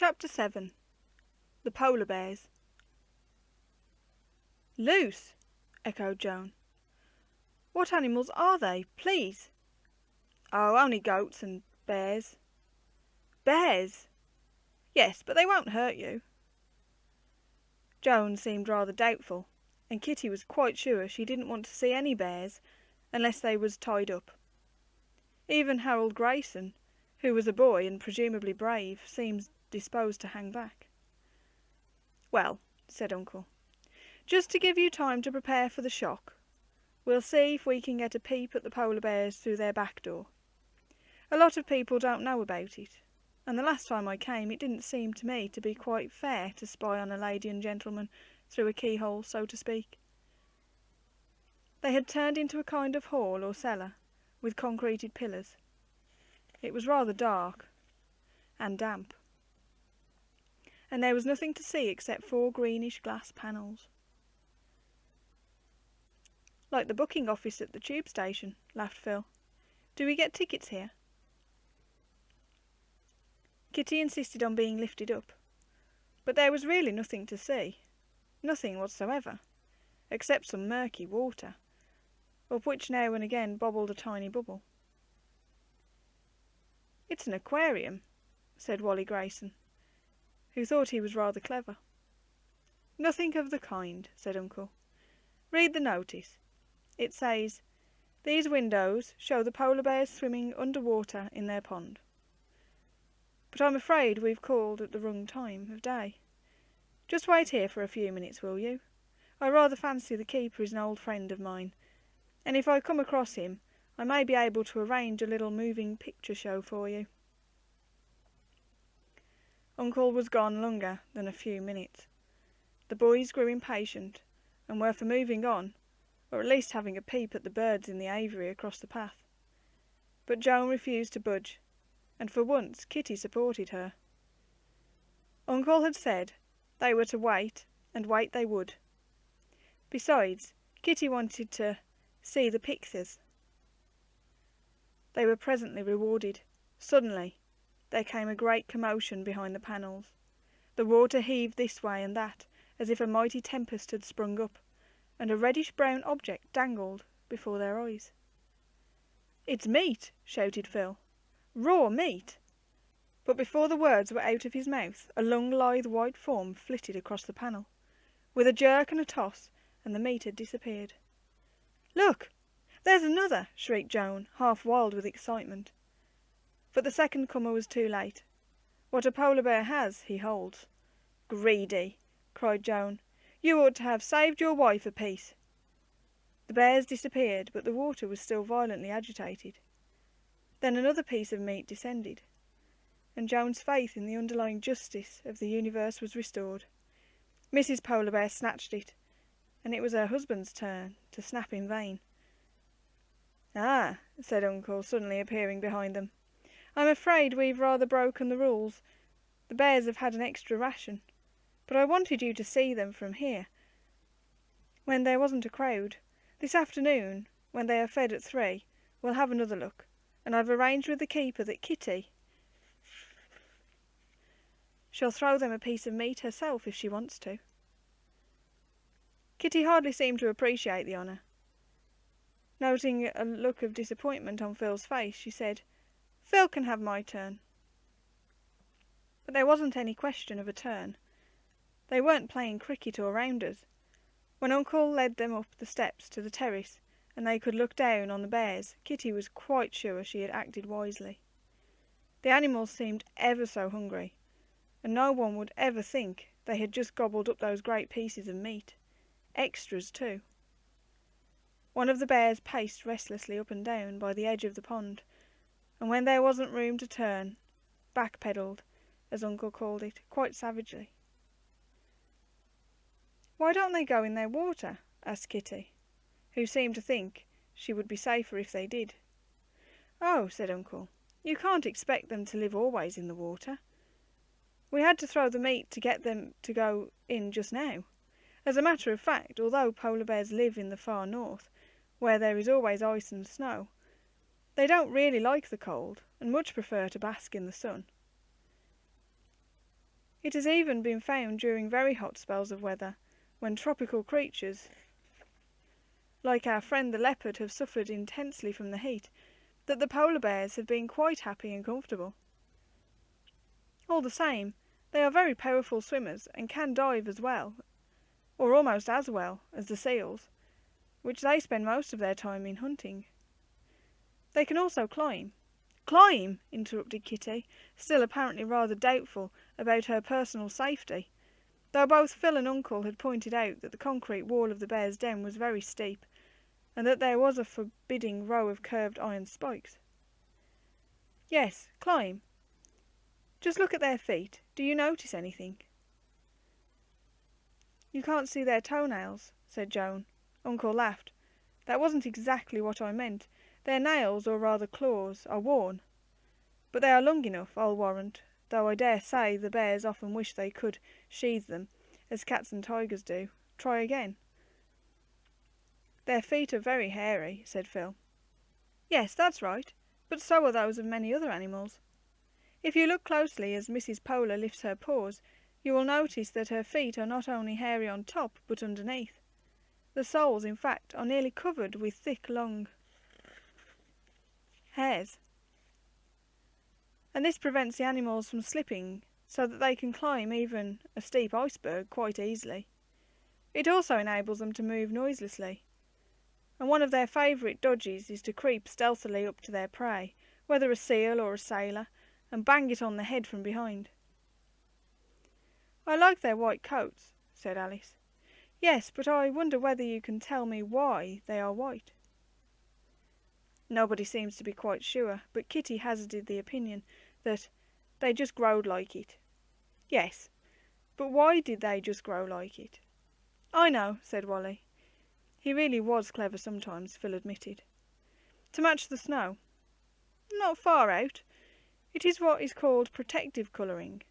Chapter 7. The Polar Bears. Loose? Echoed Joan. What animals are they, please? Oh, only goats and bears. Bears? Yes, but they won't hurt you. Joan seemed rather doubtful, and Kitty was quite sure she didn't want to see any bears unless they was tied up. Even Harold Grayson, who was a boy and presumably brave, seemed disposed to hang back. Well, said Uncle, just to give you time to prepare for the shock, we'll see if we can get a peep at the polar bears through their back door. A lot of people don't know about it, and the last time I came it didn't seem to me to be quite fair to spy on a lady and gentleman through a keyhole, so to speak. They had turned into a kind of hall or cellar, with concreted pillars. It was rather dark and damp, and there was nothing to see except 4 greenish glass panels. Like the booking office at the tube station, laughed Phil. Do we get tickets here? Kitty insisted on being lifted up, but there was really nothing to see, nothing whatsoever, except some murky water, up which now and again bobbled a tiny bubble. It's an aquarium, said Wally Grayson, who thought he was rather clever. Nothing of the kind, said Uncle. Read the notice. It says, these windows show the polar bears swimming under water in their pond. But I'm afraid we've called at the wrong time of day. Just wait here for a few minutes, will you? I rather fancy the keeper is an old friend of mine, and if I come across him, I may be able to arrange a little moving picture show for you. Uncle was gone longer than a few minutes. The boys grew impatient, and were for moving on, or at least having a peep at the birds in the aviary across the path. But Joan refused to budge, and for once Kitty supported her. Uncle had said they were to wait, and wait they would. Besides, Kitty wanted to see the pictures. They were presently rewarded. Suddenly, there came a great commotion behind the panels. The water heaved this way and that, as if a mighty tempest had sprung up, and a reddish-brown object dangled before their eyes. "It's meat!" shouted Phil. "Raw meat!" But before the words were out of his mouth, a long, lithe white form flitted across the panel. With a jerk and a toss, and the meat had disappeared. "Look! There's another!" shrieked Joan, half wild with excitement. But the second comer was too late. What a polar bear has, he holds. "Greedy!" cried Joan. "You ought to have saved your wife a piece." The bears disappeared, but the water was still violently agitated. Then another piece of meat descended, and Joan's faith in the underlying justice of the universe was restored. Mrs. Polar Bear snatched it, and it was her husband's turn to snap in vain. "Ah," said Uncle, suddenly appearing behind them. "I'm afraid we've rather broken the rules. The bears have had an extra ration, but I wanted you to see them from here, when there wasn't a crowd. This afternoon, when they are fed at 3, we'll have another look, and I've arranged with the keeper that Kitty shall throw them a piece of meat herself if she wants to." Kitty hardly seemed to appreciate the honour. Noting a look of disappointment on Phil's face, she said, "Phil can have my turn." But there wasn't any question of a turn. They weren't playing cricket or rounders. When Uncle led them up the steps to the terrace, and they could look down on the bears, Kitty was quite sure she had acted wisely. The animals seemed ever so hungry, and no one would ever think they had just gobbled up those great pieces of meat. Extras, too. One of the bears paced restlessly up and down by the edge of the pond, and when there wasn't room to turn, backpedalled, as Uncle called it, quite savagely. "Why don't they go in their water?" asked Kitty, who seemed to think she would be safer if they did. "Oh," said Uncle, "you can't expect them to live always in the water. We had to throw the meat to get them to go in just now. As a matter of fact, although polar bears live in the far north, where there is always ice and snow, they don't really like the cold, and much prefer to bask in the sun." It has even been found during very hot spells of weather, when tropical creatures, like our friend the leopard, have suffered intensely from the heat, that the polar bears have been quite happy and comfortable. All the same, they are very powerful swimmers and can dive as well, or almost as well, as the seals, which they spend most of their time in hunting. They can also climb. Climb! Interrupted Kitty, still apparently rather doubtful about her personal safety, though both Phil and Uncle had pointed out that the concrete wall of the bear's den was very steep, and that there was a forbidding row of curved iron spikes. Yes, climb. Just look at their feet. Do you notice anything? You can't see their toenails, said Joan. Uncle laughed. That wasn't exactly what I meant. Their nails, or rather claws, are worn. But they are long enough, I'll warrant, though I dare say the bears often wish they could sheathe them, as cats and tigers do. Try again. Their feet are very hairy, said Phil. Yes, that's right, but so are those of many other animals. If you look closely as Mrs. Polar lifts her paws, you will notice that her feet are not only hairy on top, but underneath. The soles, in fact, are nearly covered with thick, long hairs. And this prevents the animals from slipping, so that they can climb even a steep iceberg quite easily. It also enables them to move noiselessly, and one of their favourite dodges is to creep stealthily up to their prey, whether a seal or a sailor, and bang it on the head from behind. I like their white coats, said Alice. Yes, but I wonder whether you can tell me why they are white. Nobody seems to be quite sure, but Kitty hazarded the opinion that they just growed like it. Yes, but why did they just grow like it? I know, said Wally. He really was clever sometimes, Phil admitted. To match the snow. Not far out. It is what is called protective colouring.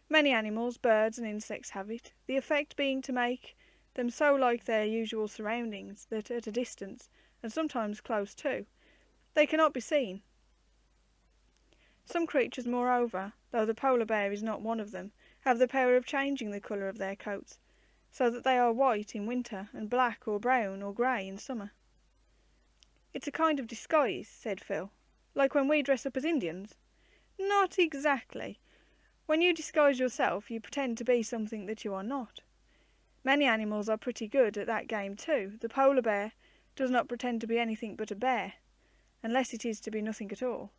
Many animals, birds and insects have it, the effect being to make them so like their usual surroundings that at a distance, and sometimes close too, they cannot be seen. Some creatures, moreover, though the polar bear is not one of them, have the power of changing the colour of their coats, so that they are white in winter and black or brown or grey in summer. It's a kind of disguise, said Phil, like when we dress up as Indians. Not exactly. When you disguise yourself, you pretend to be something that you are not. Many animals are pretty good at that game too. The polar bear does not pretend to be anything but a bear, unless it is to be nothing at all.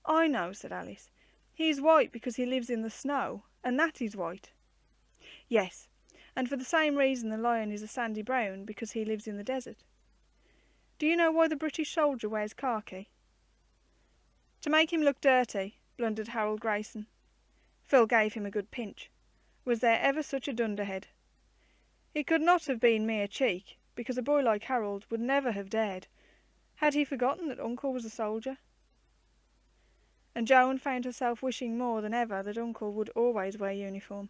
I know, said Alice. He is white because he lives in the snow, and that is white. Yes, and for the same reason the lion is a sandy brown, because he lives in the desert. Do you know why the British soldier wears khaki? To make him look dirty, blundered Harold Grayson. Phil gave him a good pinch. Was there ever such a dunderhead? It could not have been mere cheek, because a boy like Harold would never have dared. Had he forgotten that Uncle was a soldier? And Joan found herself wishing more than ever that Uncle would always wear uniform.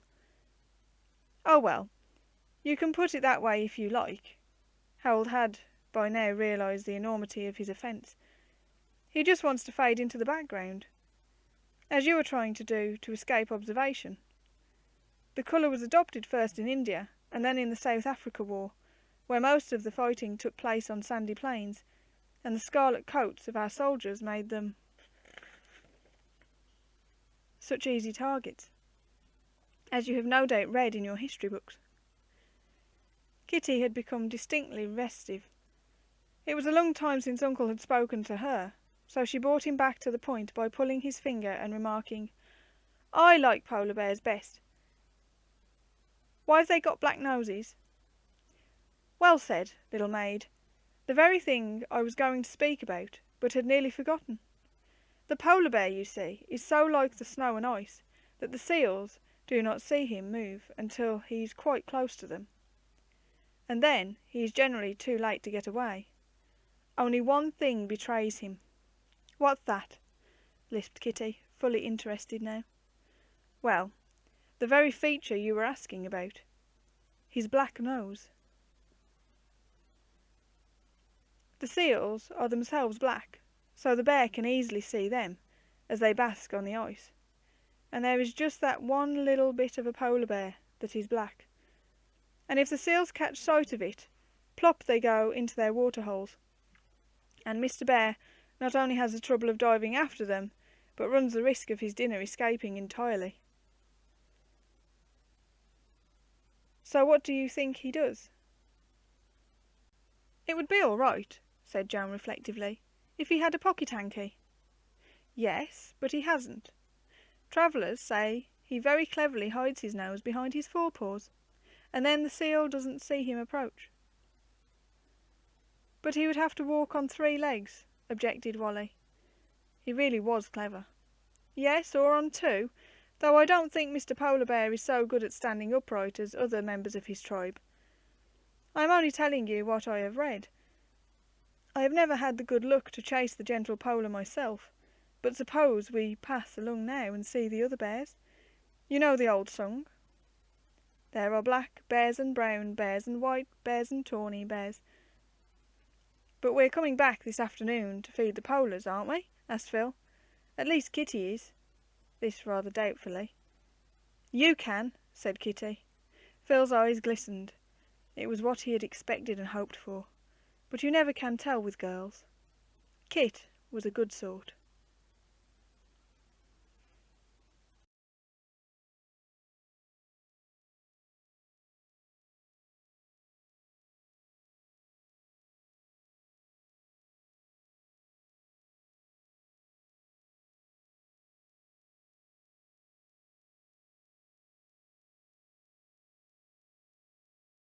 Oh well, you can put it that way if you like. Harold had by now realised the enormity of his offence. He just wants to fade into the background, as you are trying to do to escape observation. The colour was adopted first in India, and then in the South Africa War, where most of the fighting took place on sandy plains, and the scarlet coats of our soldiers made them such easy targets, as you have no doubt read in your history books. Kitty had become distinctly restive. It was a long time since Uncle had spoken to her, so she brought him back to the point by pulling his finger and remarking, I like polar bears best. Why have they got black noses? Well said, little maid. The very thing I was going to speak about, but had nearly forgotten. The polar bear, you see, is so like the snow and ice that the seals do not see him move until he is quite close to them. And then he is generally too late to get away. Only one thing betrays him. What's that? Lisped Kitty, fully interested now. Well, the very feature you were asking about. His black nose. The seals are themselves black, so the bear can easily see them, as they bask on the ice. and there is just that one little bit of a polar bear that is black. And if the seals catch sight of it, plop they go into their waterholes. And Mr. Bear not only has the trouble of diving after them, but runs the risk of his dinner escaping entirely. So what do you think he does? It would be all right, said Joan reflectively, if he had a pocket hanky. Yes, but he hasn't. Travellers say he very cleverly hides his nose behind his forepaws, and then the seal doesn't see him approach. But he would have to walk on 3 legs, objected Wally. He really was clever. Yes, or on 2, though I don't think Mr. Polar Bear is so good at standing upright as other members of his tribe. I am only telling you what I have read. I have never had the good luck to chase the gentle polar myself, but suppose we pass along now and see the other bears. You know the old song. There are black bears and brown bears and white bears and tawny bears. But we're coming back this afternoon to feed the polars, aren't we? Asked Phil. At least Kitty is. This rather doubtfully. You can, said Kitty. Phil's eyes glistened. It was what he had expected and hoped for. But you never can tell with girls. Kit was a good sort.